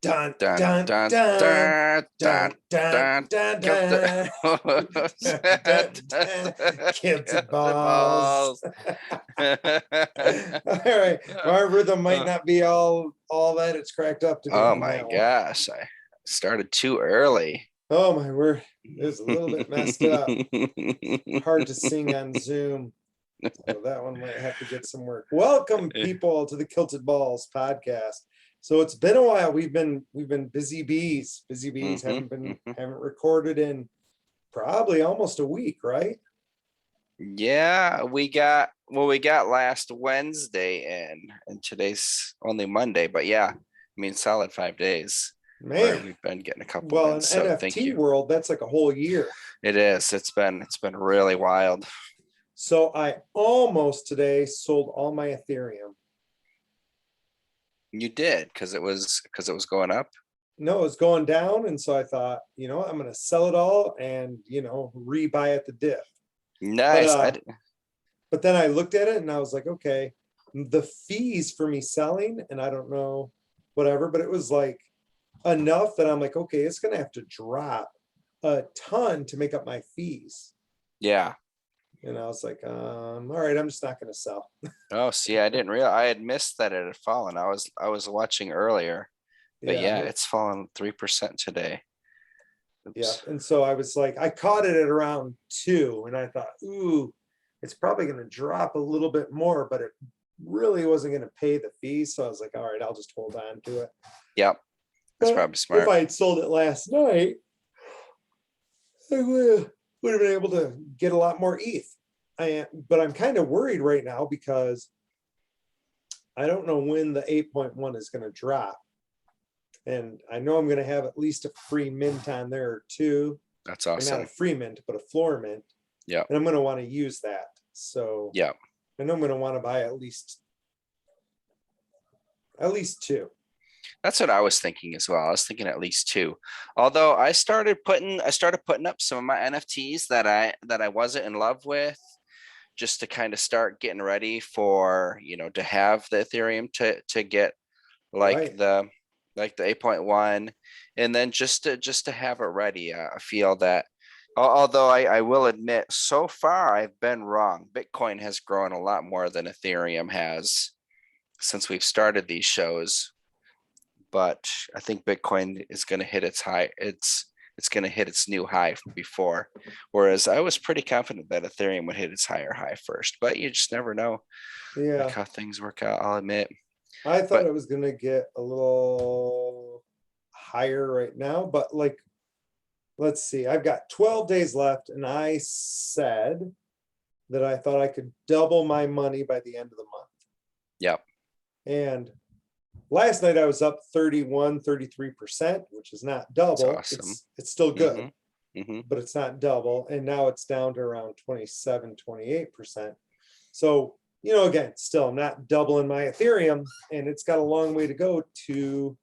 Dun Dun dun dun dun dun dun dun dun dun. dun Get the dun dun dun dun. Kilted get the balls. balls. All right, my rhythm might not be all that it's cracked up to be Oh on my that one. gosh, I started too early. Oh my word, it was a little bit messed up. Hard to sing on Zoom. So that one might have to get some work. Welcome, people, to the Kilted Balls podcast. So it's been a while. We've been busy bees. Busy bees haven't recorded in probably almost a week, right? Yeah, we got last Wednesday and today's only Monday, but yeah, I mean solid 5 days where Man, we've been getting a couple well, in wins. So thank NFT you. world, that's like a whole year. It is. It's been really wild. So I almost today sold all my Ethereum. You did because it was going up. No, it was going down, and so I thought, I'm gonna sell it all and rebuy at the dip. But Nice. uh, but then I looked at it and I was like, okay, the fees for me selling, and I don't know, whatever, but it was like enough that I'm like, okay, it's gonna have to drop a ton to make up my fees. Yeah. And I was like, all right, I'm just not gonna sell. Oh, see, I didn't realize I had missed that it had fallen. I was watching earlier, but Yeah, yeah, it's fallen 3% today. yeah. Oops. And so I was like, I caught it at around 2, and I thought, ooh, it's probably gonna drop a little bit more, but it really wasn't gonna pay the fees. So I was like, all right, I'll just hold on to it. Yep, that's But probably if smart. I had sold it last night, I would have been able to get a lot more ETH. But I'm kind of worried right now because I don't know when the 8.1 is going to drop. And I know I'm going to have at least a free mint on there or two, That's or not a awesome. free mint, but a floor mint. Yep. And I'm going to want to use that. So Yep. I know I'm going to want to buy at least two. That's what I was thinking as well. I was thinking at least two. Although I started putting up some of my NFTs that I wasn't in love with, just to kind of start getting ready for, to have the Ethereum to get like Right. the 8.1, and then just to have it ready. I feel that although I will admit so far I've been wrong. Bitcoin has grown a lot more than Ethereum has since we've started these shows, but I think Bitcoin is going to hit its high. It's going to hit its new high before, whereas I was pretty confident that Ethereum would hit its higher high first. But you just never know, like Yeah. how things work out. I'll admit, I thought but it was going to get a little higher right now, but like, let's see, I've got 12 days left, and I said that I thought I could double my money by the end of the month. yeah, And last night I was up 33%, which is not it's double. awesome. It's still good, Hmm. but it's not double. And now it's down to around 27-28%. So, again, still I'm not doubling my Ethereum, and it's got a long way to go to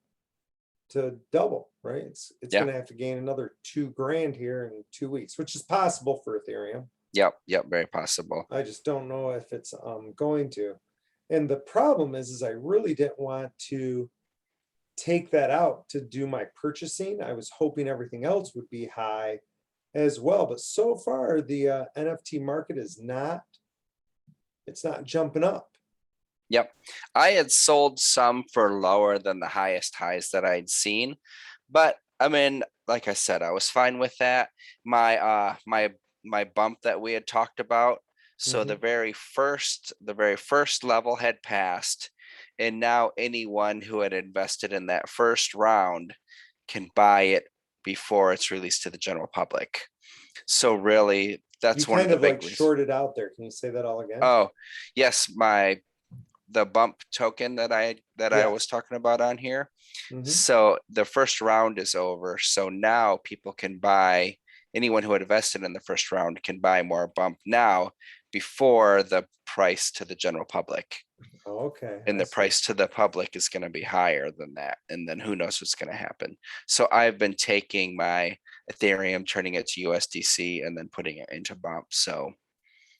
double, right? It's Yeah, gonna have to gain another 2 grand here in 2 weeks, which is possible for Ethereum. yep, very possible. I just don't know if it's going to. And the problem is I really didn't want to take that out to do my purchasing. I was hoping everything else would be high as well, but so far the NFT market is not. It's not jumping up. Yep, I had sold some for lower than the highest highs that I'd seen, but I mean, like I said, I was fine with that. My bump that we had talked about. So Mhm. the very first level had passed, and now anyone who had invested in that first round can buy it before it's released to the general public. So really, You that's one of kind the of big like reasons. shorted out there. Can you say that all again? Oh, yes, the bump token that I Yeah. was talking about on here. Hmm. So the first round is over. So now people can buy, anyone who had invested in the first round can buy more bump now before the price to the general public. Okay, And I the see. price to the public is going to be higher than that. And then who knows what's going to happen. So I've been taking my Ethereum, turning it to USDC, and then putting it into bump. So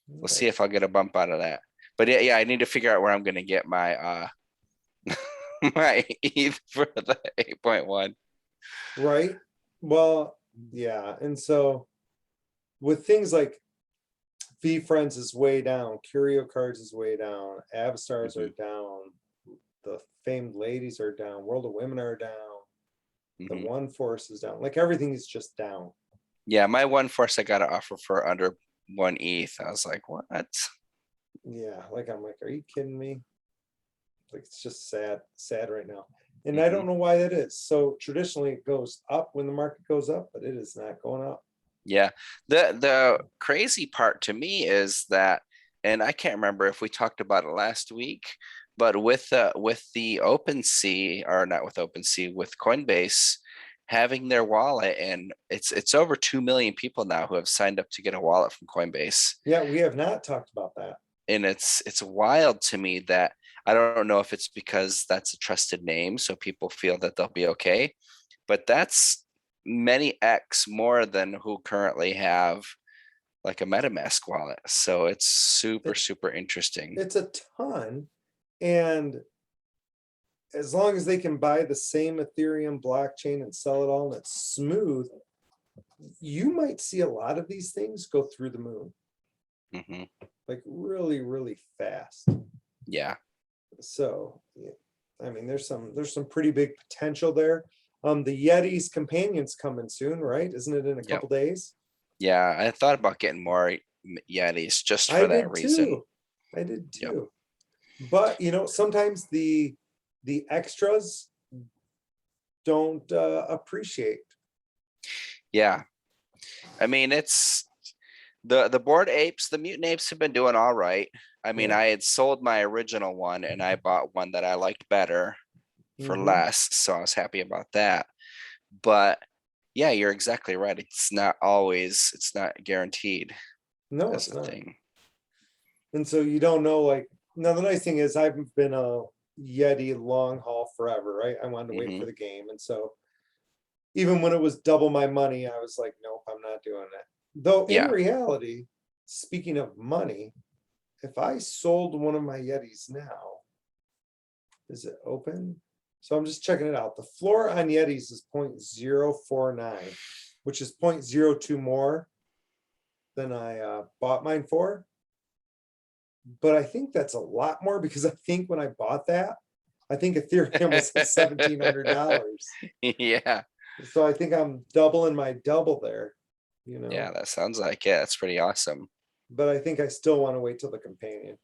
we'll see if Nice. I'll get a bump out of that. But yeah, I need to figure out where I'm going to get my my ETH for the 8.1. right? Well, yeah. And so with things like VFriends is way down, Curio Cards is way down, Avastars are Mhm, down, the Famed Ladies are down, World of Women are down, the mhm. One Force is down. Like everything is just down. Yeah, my one force I got to offer for under 1 ETH. I was like, what? Yeah, like I'm like, are you kidding me? Like it's just sad right now. And I Mhm. don't know why that is. So traditionally it goes up when the market goes up, but it is not going up. Yeah. The crazy part to me is that, and I can't remember if we talked about it last week, but with the OpenSea, or not with OpenSea, with Coinbase having their wallet, and it's over 2 million people now who have signed up to get a wallet from Coinbase. Yeah, we have not talked about that. And it's wild to me that I don't know if it's because that's a trusted name, so people feel that they'll be okay, but that's many X more than who currently have like a MetaMask wallet. So it's super, It, super interesting. it's a ton. And as long as they can buy the same Ethereum blockchain and sell it all and it's smooth, you might see a lot of these things go through the moon, Hmm. like really, really fast. Yeah. So, yeah, I mean, there's some pretty big potential there. The Yeti's companion's coming soon, right? Isn't it in a Yep. couple days? Yeah. I thought about getting more Yetis just I for that did reason. too. I did Yep. too. But sometimes the extras don't appreciate. Yeah. I mean, it's the board apes, the mutant apes have been doing all right. I mean, Yeah. I had sold my original one and I bought one that I liked better for Hmm. less. So I was happy about that. But yeah, you're exactly right. It's not guaranteed No, as it's a not. thing. And so you don't know, like, now the nice thing is I've been a Yeti long haul forever, right? I wanted to wait Hmm. for the game. And so even when it was double my money, I was like, nope, I'm not doing it. Though in Yeah. reality, speaking of money, if I sold one of my Yetis now, is it open? So I'm just checking it out. The floor on Yetis is 0.049, which is 0.02 more than I bought mine for. But I think that's a lot more because I think when I bought that, I think Ethereum was at $1,700. Yeah. So I think I'm doubling my double there. Yeah, that sounds like it. That's pretty awesome. But I think I still want to wait till the companion.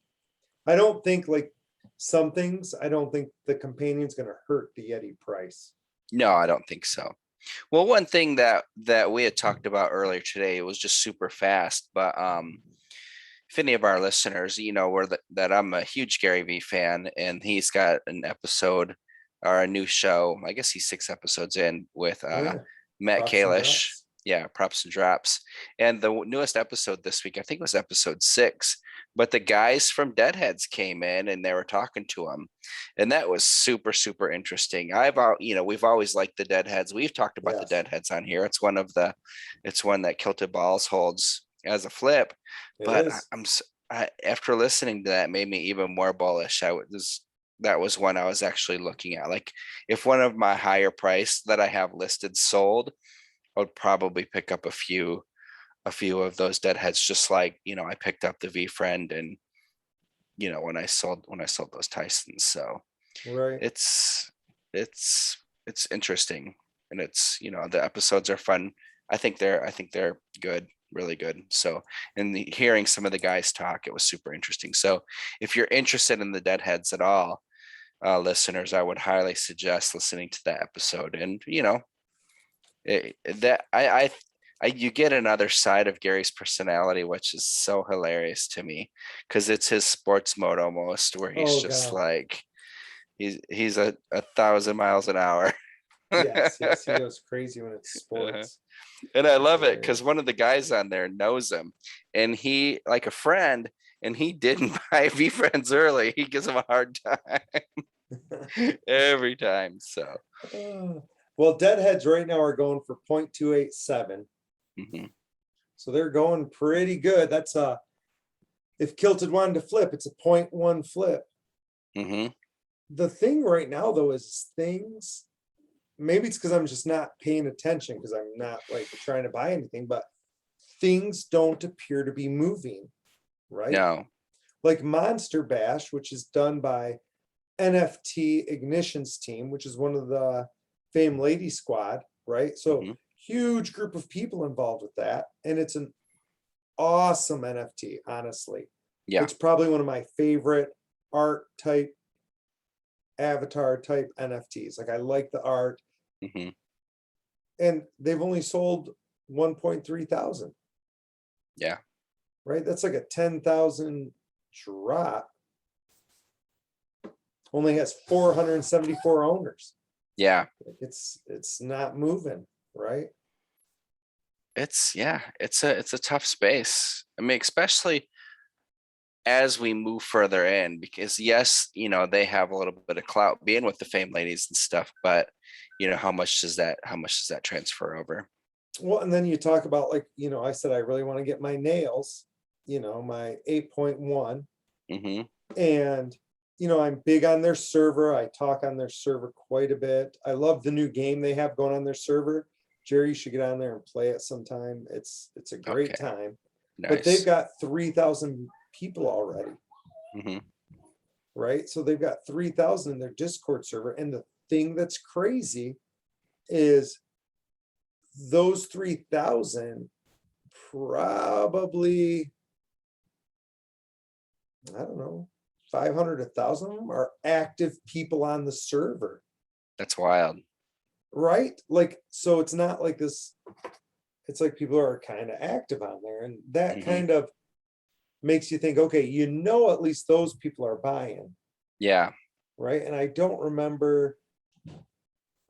I don't think like some things, I don't think the companion's going to hurt the Yeti price. No, I don't think so. Well, one thing that we had talked about earlier today was just super fast, but if any of our listeners, that I'm a huge Gary Vee fan, and he's got an episode or a new show. I guess he's 6 episodes in with Oh yeah, Matt props and Kalish. drops. Yeah, props and drops. And the newest episode this week, I think, was episode 6. But the guys from Deadheads came in and they were talking to him, and that was super, super interesting. We've always liked the Deadheads. We've talked about the Yes, Deadheads on here. It's one that Kilted Balls holds as a flip. it But is. after listening to that, made me even more bullish. That was one I was actually looking at. Like, if one of my higher price that I have listed sold, I would probably pick up a few of those deadheads, just like I picked up the VFriend, and when I sold those Tysons. So Right. it's interesting, and the episodes are fun. I think they're good, really good. So, hearing some of the guys talk, it was super interesting. So if you're interested in the deadheads at all, listeners, I would highly suggest listening to that episode. And that you get another side of Gary's personality, which is so hilarious to me, because it's his sports mode almost, where he's Oh just God. like he's a 1,000 miles an hour. Yes, yes, he goes crazy when it's Uh-huh. sports. And I It's love it because hilarious. one of the guys on there knows him, and he, like a friend, and he didn't buy V Friends early. He gives him a hard time every time. So, Well, deadheads right now are going for 0.287. mhm, So they're going pretty good. That's if Kilted wanted to flip, it's a 0.1 flip. mhm. the thing right now though is things, maybe it's because I'm just not paying attention because I'm not like trying to buy anything, but things don't appear to be moving, right? No. Like Monster Bash, which is done by NFT Ignition's team, which is one of the Fame Lady Squad, right? So Mhm. huge group of people involved with that. And it's an awesome NFT, honestly. Yeah. It's probably one of my favorite art type, avatar type NFTs. Like I like the art. Hmm. And they've only sold 1.3 thousand, Yeah. right? That's like a 10,000 drop. Only has 474 owners. Yeah. Like it's not moving, right? It's a tough space. I mean, especially as we move further in, because yes, they have a little bit of clout being with the Fame Ladies and stuff, but how much does that transfer over? Well, and then you talk about like, I said I really want to get my nails, my 8.1. Hmm. And I'm big on their server. I talk on their server quite a bit. I love the new game they have going on their server. Jerry, you should get on there and play it sometime. It's a great Okay. time. But they've Nice. got 3,000 people already, Hmm. right? So they've got 3,000 in their Discord server. And the thing that's crazy is those 3,000 probably, I don't know, 500, 1,000 of them are active people on the server, That's wild. right? Like, so it's not like this, it's like people are kind of active on there. And that Hmm. kind of makes you think, okay, at least those people are buying, Yeah. right? And I don't remember,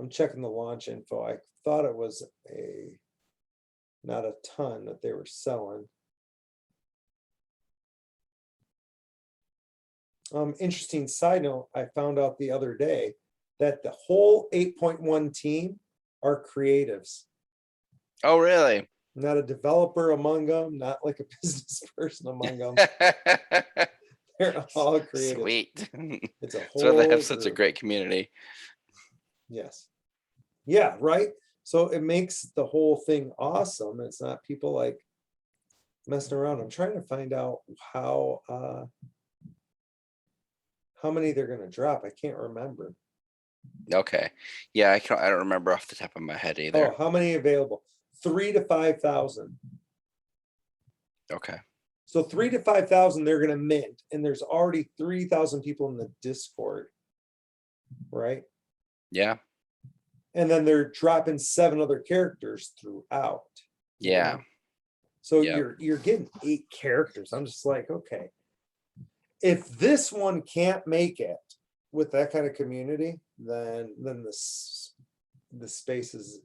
I'm checking the launch info. I thought it was not a ton that they were selling. Interesting side note, I found out the other day that the whole 8.1 team are creatives, Oh, really? not a developer among them, not like a business person among them. They're all creative. Sweet. It's a So they whole have such a group. great community. Yes. Yeah, right. So it makes the whole thing awesome. It's not people like messing around. I'm trying to find out how many they're gonna drop. I can't remember. Okay. Yeah, I don't remember off the top of my head Oh, either. how many available? 3 to 5,000. Okay. So 3 to 5,000 they're gonna mint, and there's already 3,000 people in the Discord, right? Yeah. And then they're dropping 7 other characters throughout. Yeah. So Yep. you're getting 8 characters. I'm just like, okay, if this one can't make it with that kind of community, then the spaces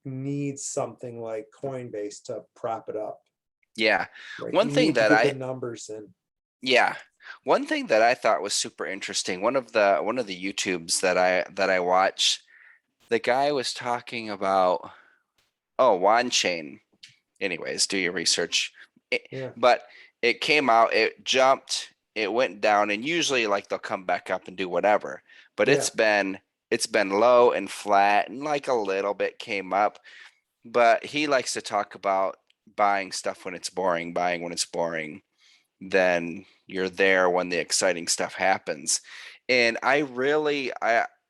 needs something like Coinbase to prop it up, Yeah. right? One You thing need to that get the I numbers in. Yeah. One thing that I thought was super interesting, one of the YouTubes that I watch, the guy was talking about, Wand Chain. Anyways, do your research. Yeah, But it came out, it jumped, it went down, and usually like they'll come back up and do whatever. But yeah, it's been low and flat and like a little bit came up. But he likes to talk about buying stuff when it's boring, buying when it's boring, then you're there when the exciting stuff happens. And I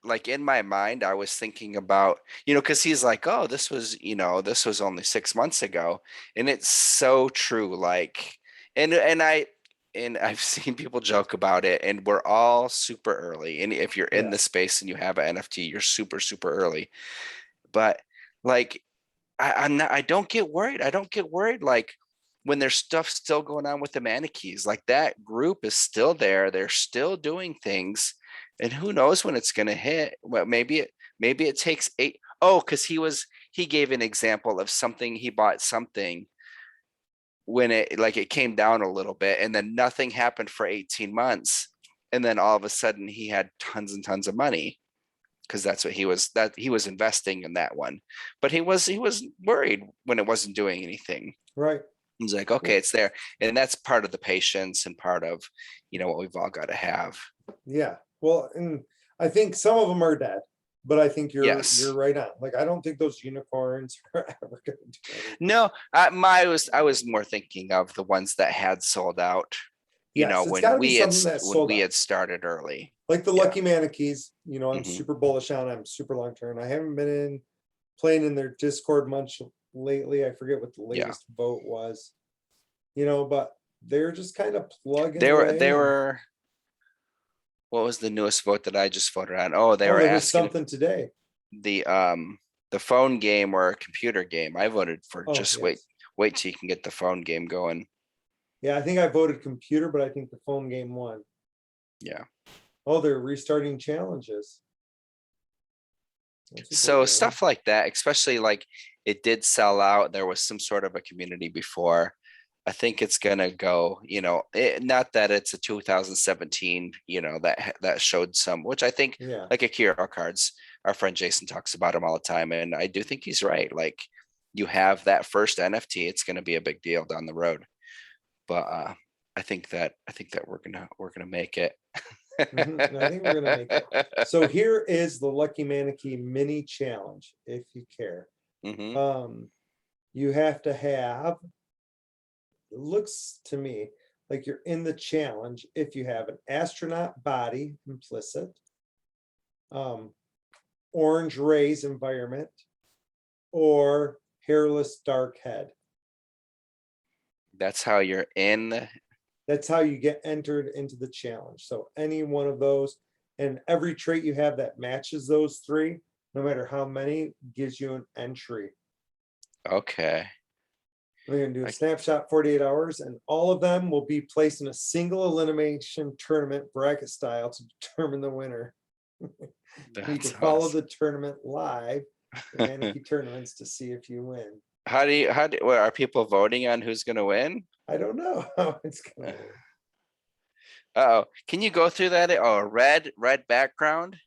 like in my mind, I was thinking about, because he's like, oh, this was only 6 months ago. And it's so true. Like, and I've seen people joke about it, and we're all super early. And if you're in yeah, the space and you have an NFT, you're super, super early. But like, I don't get worried. I don't get worried like when there's stuff still going on with the Manichees. Like that group is still there. They're still doing things. And who knows when it's gonna hit. Well, maybe it takes 8. Oh, because he gave an example of something, he bought something when it came down a little bit and then nothing happened for 18 months. And then all of a sudden he had tons and tons of money because that's what he was investing in that one. But he was worried when it wasn't doing anything. right. He's like, okay, it's there. And that's part of the patience and part of, what we've all got to have. Yeah. Well, and I think some of them are dead, but I think you're Yes. right on. Like, I don't think those unicorns are ever gonna do anything. No, I was more thinking of the ones that had sold out, Yes, it's when gotta be something that sold out. had started early. Like the Yeah. Lucky Manakees, I'm Mhm. super bullish on. I'm super long term. I haven't been playing in their Discord much lately. I forget what the Yeah. latest vote was. But they're just kind of plugging They away. were, what was the newest vote that I just voted on? Oh, they Oh, were there was asking if something today. the phone game or a computer game. I voted for Oh, just yes. wait till you can get the phone game going. Yeah, I think I voted computer, but I think the phone game won. Yeah. Oh, they're restarting challenges. That's what they're So doing. stuff like that, especially like it did sell out. There was some sort of a community before. I think it's gonna go, not that it's a 2017, that showed some, which I think Yeah. like Akira cards, our friend Jason talks about them all the time. And I do think he's right. Like you have that first NFT, it's gonna be a big deal down the road. But I think that we're gonna make it. Mhm, I think we're gonna make it. So here is the Lucky Manakee mini challenge, if you care. Mhm. You have to have, it looks to me like you're in the challenge if you have an astronaut body implicit, orange rays environment, or hairless dark head. That's how you're in. That's how you get entered into the challenge. So any one of those, and every trait you have that matches those three, no matter how many, gives you an entry. Okay. We're gonna do a I- snapshot 48 hours, and all of them will be placed in a single elimination tournament bracket style to determine the winner. You can That's follow awesome. the tournament live, the Manakee tournaments, to see if you win. What, are people voting on who's gonna win? I don't know how it's gonna work. Oh, can you go through that? Oh, red background.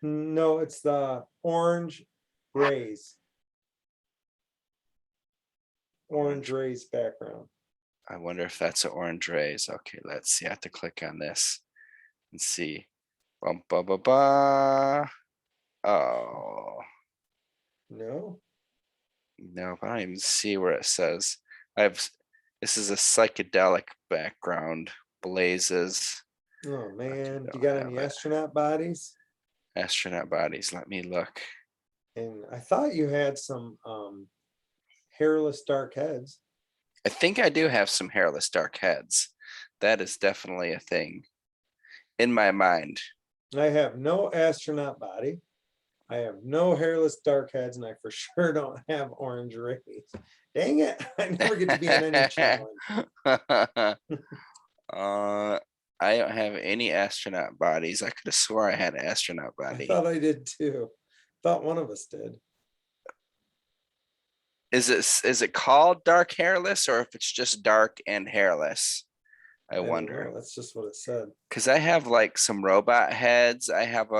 No, it's the orange rays. Orange rays background. I wonder if that's an orange rays. Okay, let's see. I have to click on this and see. Bum, ba, ba, ba. Oh, No, no, but I don't even see where it says. This is a psychedelic background. Blazes. oh man, you don't got have any it. astronaut bodies? Astronaut bodies. Let me look. And I thought you had some hairless dark heads. I think I do have some hairless dark heads. That is definitely a thing in my mind. I have no astronaut body. I have no hairless dark heads, and I for sure don't have orange rays. Dang it! I never get to be on any challenge. I don't have any astronaut bodies. I could have swore I had an astronaut I body. thought I did too. Thought one of us did. Is it called dark hairless, or if it's just dark and hairless? I don't wonder. know. That's just what it said. Because I have like some robot heads. I have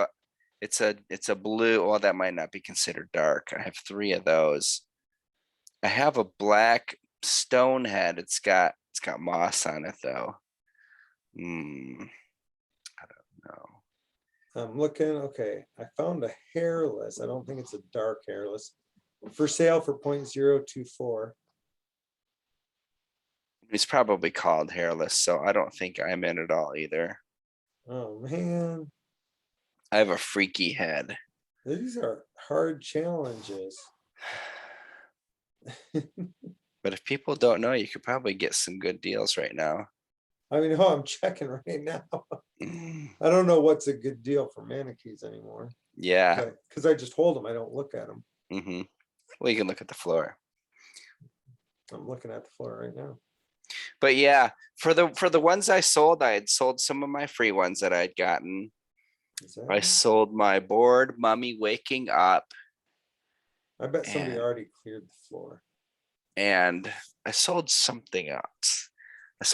it's a blue. Well, that might not be considered dark. I have 3 of those. I have a black stone head. It's got moss on it though. I don't know. I'm looking. Okay, I found a hairless. I don't think it's a dark hairless. For sale for 0.024. It's probably called hairless, so I don't think I'm in at all either. Oh man, I have a freaky head. these are hard challenges. But if people don't know, you could probably get some good deals right now. I mean, oh, I'm checking right now. I don't know what's a good deal for Manakees anymore. Yeah. Because I just hold them. I don't look at them. Well, you can look at the floor. I'm looking at the floor right now. But yeah, for the ones I had sold some of my free ones that I'd gotten. I sold my board, Mummy Waking Up. I bet somebody already cleared the floor. And I sold something else. I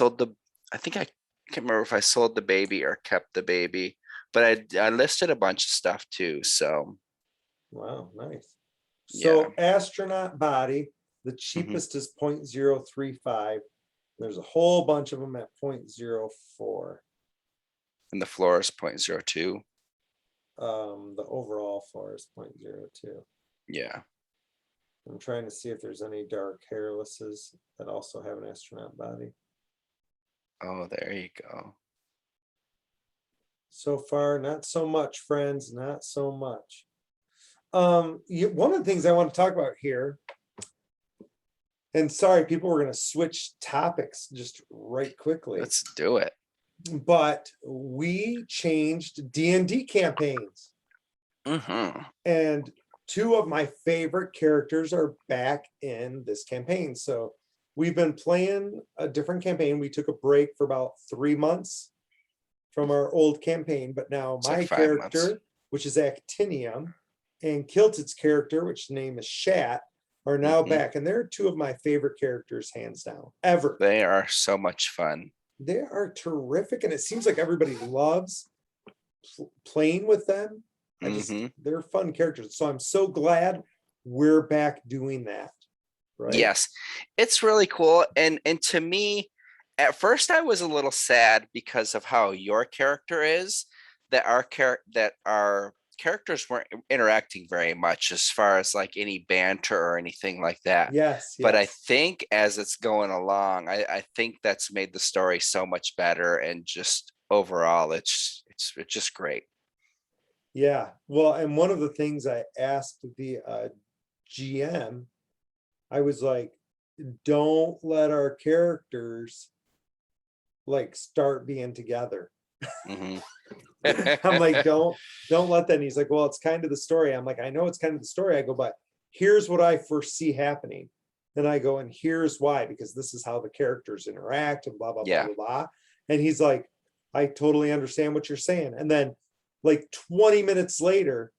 think I can't remember if I sold the baby or kept the baby, but I listed a bunch of stuff too. So wow, nice. So yeah. Astronaut body, the cheapest is 0.035. There's a whole bunch of them at 0.04. And the floor is 0.02. The overall floor is 0.02. Yeah. I'm trying to see if there's any dark hairlesses that also have an astronaut body. Oh, there you go. So far, not so much, friends, not so much. One of the things I want to talk about here, and sorry, people were going to switch topics just right quickly, Let's do it. but we changed D&D campaigns. And two of my favorite characters are back in this campaign. So we've been playing a different campaign. We took a break for about 3 months from our old campaign, but now It's my like 5 character, months. which is Actinium, and Kilted's character, which name is Shat, are now back. And they're two of my favorite characters, hands down, ever. They are so much fun. They are terrific. And it seems like everybody loves playing with them. They're fun characters. So I'm so glad we're back doing that. Right? Yes, it's really cool. And to me, at first I was a little sad because of how your character is, that our characters weren't interacting very much as far as like any banter or anything like that. Yes. But I think as it's going along, I think that's made the story so much better, and just overall it's just great. Yeah. Well, and one of the things I asked the GM, I was like, don't let our characters like start being together. I'm like, don't let that. And he's like, well, it's kind of the story. I'm like, I know it's kind of the story. I go, but here's what I foresee happening. Then I go, and here's why, because this is how the characters interact and blah, blah, blah, blah, blah. And he's like, I totally understand what you're saying. And then like 20 minutes later,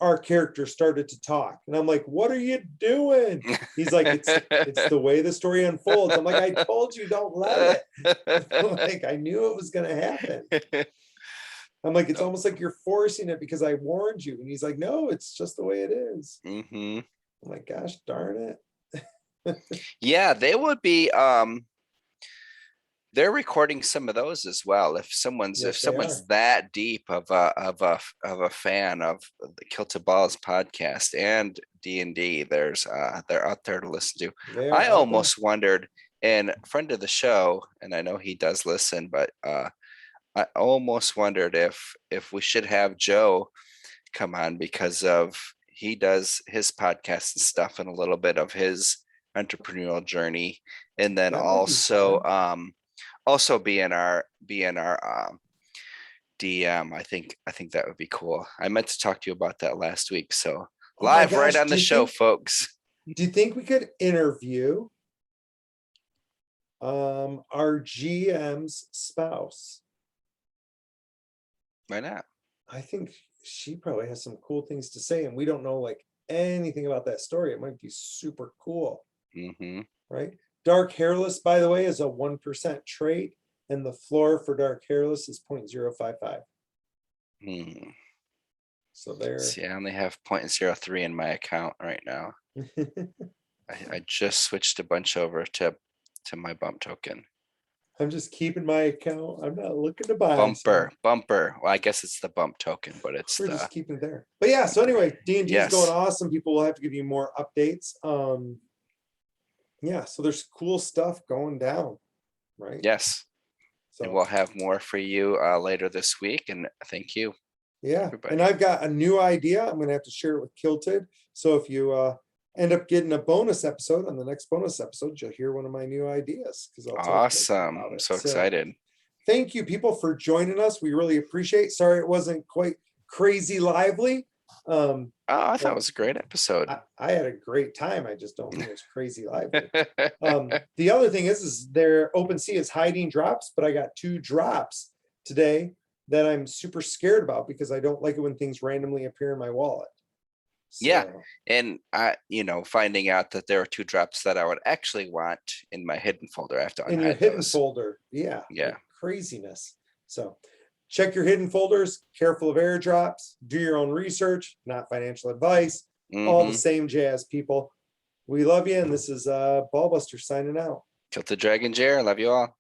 our character started to talk. And I'm like, what are you doing? He's like, it's the way the story unfolds. I'm like, I told you, don't let it. Like, I knew it was going to happen. I'm like, it's almost like you're forcing it because I warned you. And he's like, no, it's just the way it is. I'm like, gosh, darn it. Yeah, they would be, they're recording some of those as well. If someone's that deep of a fan of the Kilted Balls podcast and D&D, they're out there to listen to. I almost wondered, and friend of the show, and I know he does listen, but I almost wondered if we should have Joe come on, because of he does his podcast and stuff and a little bit of his entrepreneurial journey, and then also being our DM. I think that would be cool. I meant to talk to you about that last week. So live right on the show, folks. Do you think we could interview our GM's spouse? Why not? I think she probably has some cool things to say, and we don't know like anything about that story. It might be super cool. Right? Dark hairless, by the way, is a 1% trait, and the floor for dark hairless is 0.055. So there. See, I only have 0.03 in my account right now. I just switched a bunch over to my bump token. I'm just keeping my account. I'm not looking to buy. Bumper. Well, I guess it's the bump token, but we're just keeping it there. But yeah, so anyway, D&D is going awesome. People will have to give you more updates. Yeah, so there's cool stuff going down, right? Yes. So, and we'll have more for you later this week. And thank you. Yeah, everybody. And I've got a new idea. I'm going to have to share it with Kilted. So if you end up getting a bonus episode, on the next bonus episode, you'll hear one of my new ideas. Awesome. I'm so excited. Thank you, people, for joining us. We really appreciate. Sorry, it wasn't quite crazy lively. I thought it was a great episode. I had a great time. I just don't think it was crazy lively. The other thing is their OpenSea is hiding drops, but I got 2 drops today that I'm super scared about because I don't like it when things randomly appear in my wallet. So, yeah, and finding out that there are 2 drops that I would actually want in my hidden folder. I have to unhide in your hidden folder. Yeah. Like craziness. So check your hidden folders, careful of airdrops, do your own research, not financial advice, all the same jazz, people. We love you, and this is Ballbuster signing out. Kilted Dragon Jer, love you all.